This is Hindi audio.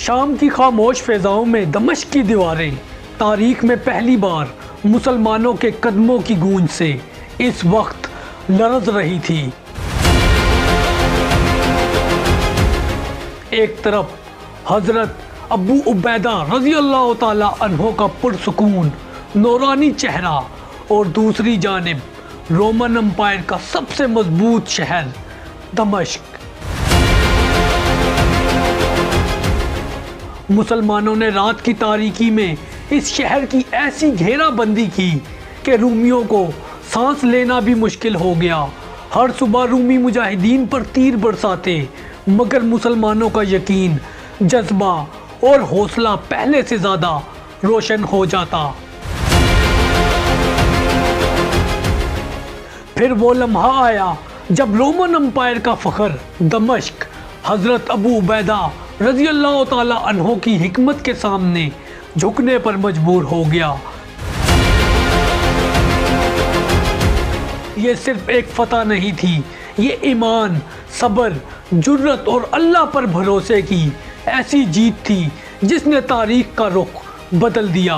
शाम की खामोश फ़िज़ाओं में दमिश्क की दीवारें तारीख में पहली बार मुसलमानों के कदमों की गूंज से इस वक्त लरज़ रही थी। एक तरफ हज़रत अबू उबैदा रज़ी अल्लाह ताला अन्हो का पुरसुकून नूरानी चेहरा और दूसरी जानिब रोमन एम्पायर का सबसे मजबूत शहर दमिश्क। मुसलमानों ने रात की तारीकी में इस शहर की ऐसी घेराबंदी की कि रूमियों को सांस लेना भी मुश्किल हो गया। हर सुबह रूमी मुजाहिदीन पर तीर बरसाते, मगर मुसलमानों का यकीन, जज्बा और हौसला पहले से ज़्यादा रोशन हो जाता। फिर वो लम्हा आया जब रोमन एम्पायर का फ़ख्र दमिश्क हज़रत अबू उबैदा रज़ी अल्लाह ताला अन्हो की हिकमत के सामने झुकने पर मजबूर हो गया। ये सिर्फ एक फतह नहीं थी, ये ईमान, सब्र, जुर्रत और अल्लाह पर भरोसे की ऐसी जीत थी जिसने तारीख का रुख बदल दिया।